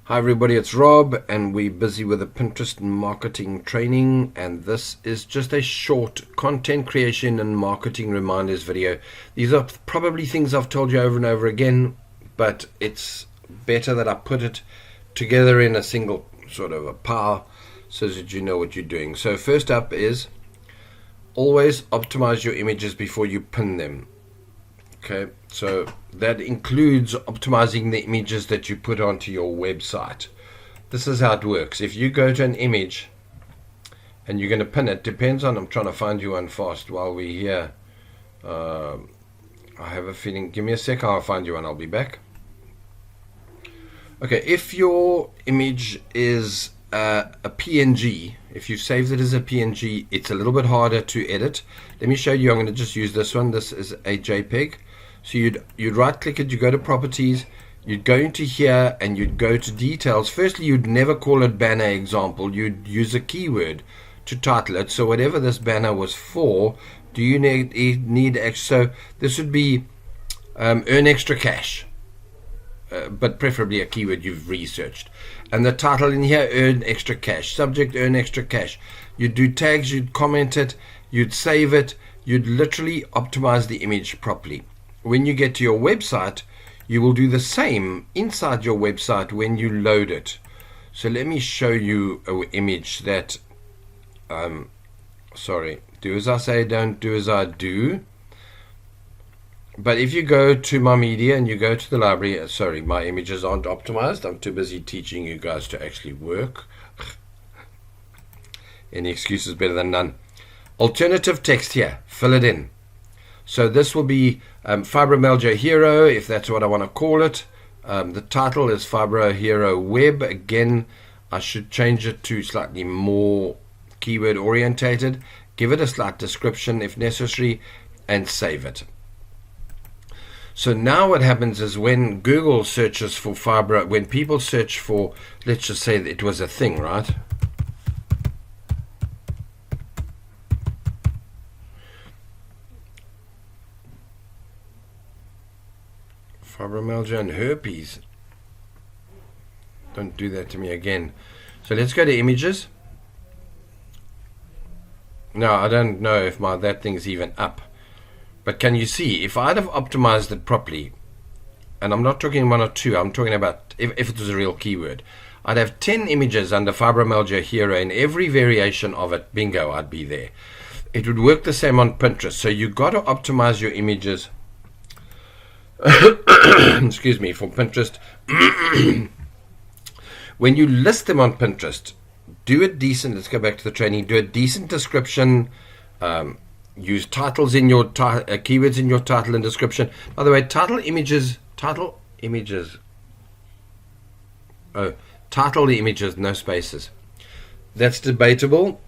Hi everybody, it's Rob and we're busy with a Pinterest marketing training, and this is just a short content creation and marketing reminders video. These are probably things I've told you over and over again, but it's better that I put it together in a single sort of a pile so that you know what you're doing. So first up is always optimize your images before you pin them. Okay, so that includes optimizing the images that you put onto your website. This is how it works. If you go to an image and you're going to pin it, depends on, I'm trying to find you one fast while we're here. I have a feeling, give me a sec, I'll find you one, I'll be back. Okay, if your image is a PNG, if you've saved it as a PNG, it's a little bit harder to edit. Let me show you. I'm going to just use this one. This is a JPEG. So you'd right click it, you go to properties, you'd go into here and you'd go to details. Firstly, you'd never call it banner example, you'd use a keyword to title it. So whatever this banner was for, do you need extra? So this would be earn extra cash, but preferably a keyword you've researched. And the title in here, earn extra cash. Subject, earn extra cash. You'd do tags, you'd comment it, you'd save it, you'd literally optimize the image properly. When you get to your website, you will do the same inside your website when you load it. So let me show you an image that, sorry, do as I say, don't do as I do. But if you go to my media and you go to the library, sorry, my images aren't optimized. I'm too busy teaching you guys to actually work. Any excuse is better than none. Alternative text here, fill it in. So this will be Fibromyalgia Hero, if that's what I want to call it. The title is Fibro Hero Web. Again, I should change it to slightly more keyword orientated. Give it a slight description if necessary and save it. So now what happens is when Google searches for fibro, when people search for, let's just say that it was a thing, right? Fibromyalgia and herpes. Don't do that to me again. So let's go to images. Now I don't know if that thing's even up, but can you see if I'd have optimized it properly, and I'm not talking one or two, I'm talking about if it was a real keyword, I'd have 10 images under Fibromyalgia Hero in every variation of it. Bingo, I'd be there. It would work the same on Pinterest. So you got to optimize your images excuse me, for Pinterest. When you list them on Pinterest, do it decent. Let's go back to the training. Do a decent description. Use titles in your keywords in your title and description. By the way, title the images, no spaces. That's debatable,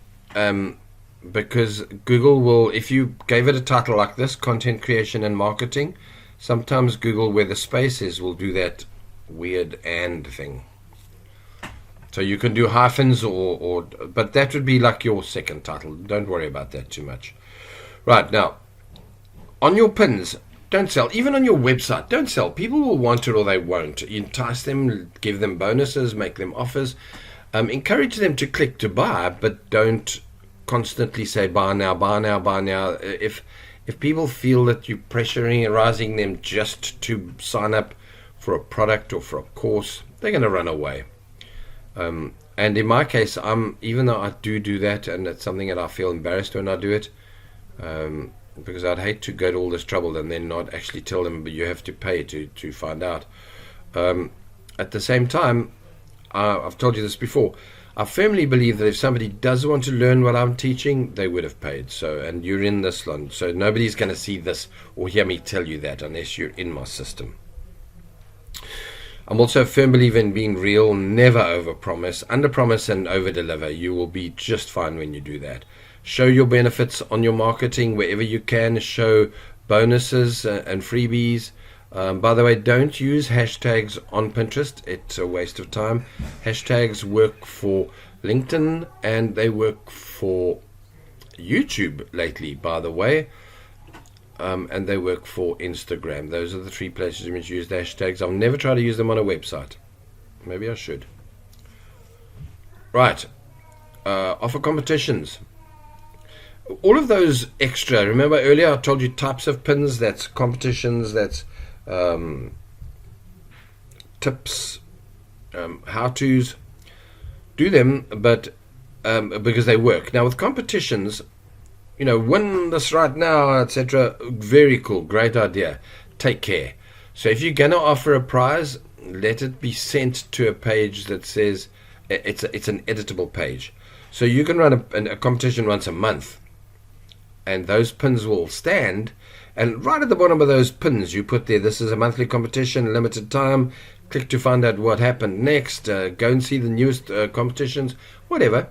because Google will, if you gave it a title like this, content creation and marketing, sometimes Google, where the space is, will do that weird and thing. So you can do hyphens but that would be like your second title. Don't worry about that too much. Right, now, on your pins, don't sell. Even on your website, don't sell. People will want it or they won't. Entice them, give them bonuses, make them offers. Encourage them to click to buy, but don't constantly say buy now, buy now, buy now. If people feel that you're pressurizing them just to sign up for a product or for a course, they're going to run away. And in my case, even though I do that, and it's something that I feel embarrassed when I do it, because I'd hate to go to all this trouble and then not actually tell them, but you have to pay to find out. At the same time, I've told you this before, I firmly believe that if somebody does want to learn what I'm teaching, they would have paid. So, and you're in this one, so nobody's going to see this or hear me tell you that unless you're in my system. I'm also a firm believer in being real. Never overpromise, underpromise and overdeliver. You will be just fine when you do that. Show your benefits on your marketing wherever you can. Show bonuses and freebies. By the way, don't use hashtags on Pinterest. It's a waste of time. Hashtags work for LinkedIn and they work for YouTube lately, by the way. And they work for Instagram. Those are the three places in which you use the hashtags. I'll never try to use them on a website. Maybe I should. Right. Offer competitions. All of those extra. Remember earlier I told you types of pins. That's competitions. That's tips, how-tos. Do them, but because they work. Now with competitions, win this right now, etc. Very cool, great idea. Take care. So if you're going to offer a prize, let it be sent to a page that says it's an editable page. So you can run a competition once a month, and those pins will stand. And right at the bottom of those pins, you put there, this is a monthly competition, limited time. Click to find out what happened next. Go and see the newest competitions, whatever.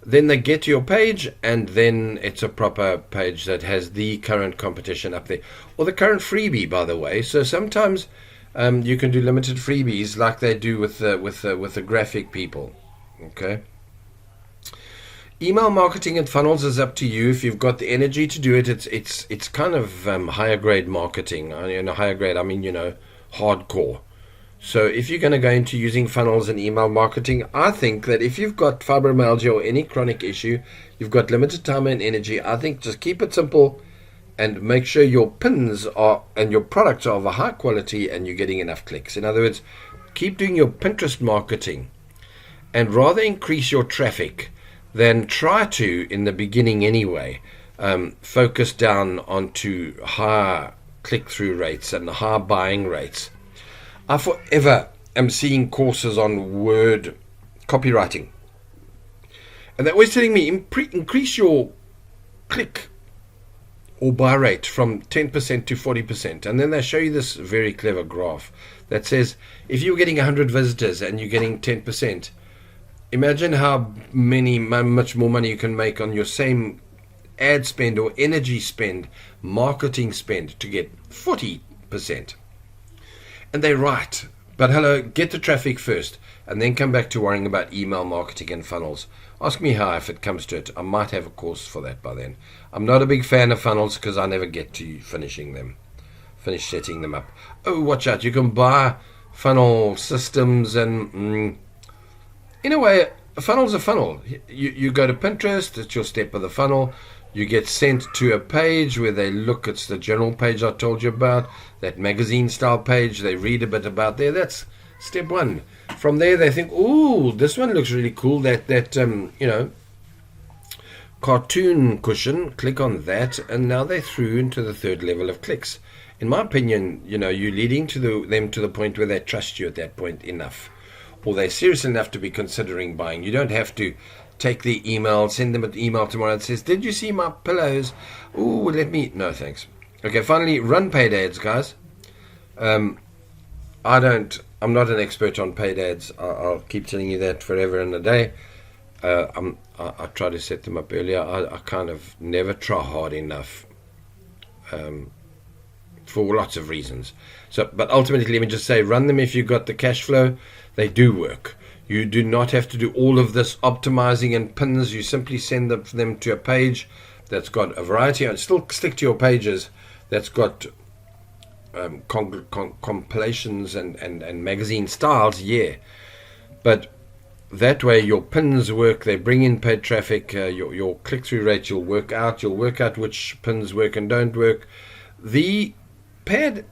Then they get to your page, and then it's a proper page that has the current competition up there, or the current freebie, by the way. So sometimes you can do limited freebies like they do with the graphic people. Okay. Email marketing and funnels is up to you. If you've got the energy to do it, it's kind of higher grade marketing. Higher grade, I mean hardcore. So if you're going to go into using funnels and email marketing, I think that if you've got fibromyalgia or any chronic issue, you've got limited time and energy, I think just keep it simple and make sure your pins and your products are of a high quality and you're getting enough clicks. In other words, keep doing your Pinterest marketing and rather increase your traffic than try to, in the beginning anyway, focus down onto high click-through rates and high buying rates. I forever am seeing courses on word copywriting, and they're always telling me increase your click or buy rate from 10% to 40%, and then they show you this very clever graph that says if you're getting 100 visitors and you're getting 10%, imagine how much more money you can make on your same ad spend or energy spend, marketing spend, to get 40%. And they're right. But hello, get the traffic first, and then come back to worrying about email marketing and funnels. Ask me how if it comes to it. I might have a course for that by then. I'm not a big fan of funnels because I never get to finish setting them up. Oh, watch out. You can buy funnel systems, and in a way, a funnel's a funnel. You go to Pinterest, it's your step of the funnel. You get sent to a page where they look. It's the general page I told you about, that magazine style page. They read a bit about there. That's step one. From there, they think, "Ooh, this one looks really cool. That cartoon cushion. Click on that," and now they're through into the third level of clicks. In my opinion, you're leading them to the point where they trust you at that point enough, or they're serious enough to be considering buying. You don't have to take the email, send them an email tomorrow that says, "Did you see my pillows? Ooh, no thanks." Okay, finally, run paid ads, guys. I'm not an expert on paid ads. I'll keep telling you that forever and a day. I try to set them up earlier. I kind of never try hard enough for lots of reasons. But ultimately, let me just say, run them if you've got the cash flow. They do work. You do not have to do all of this optimizing and pins. You simply send them to a page that's got a variety, and still stick to your pages that's got compilations and magazine styles, yeah. But that way your pins work. They bring in paid traffic. Your click-through rate you'll work out. You'll work out which pins work and don't work. The paid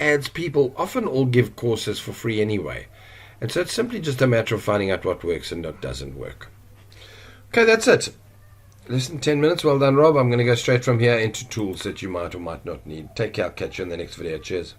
ads people often all give courses for free anyway. And so it's simply just a matter of finding out what works and what doesn't work. Okay, that's it. Less than 10 minutes. Well done, Rob. I'm going to go straight from here into tools that you might or might not need. Take care. I'll catch you in the next video. Cheers.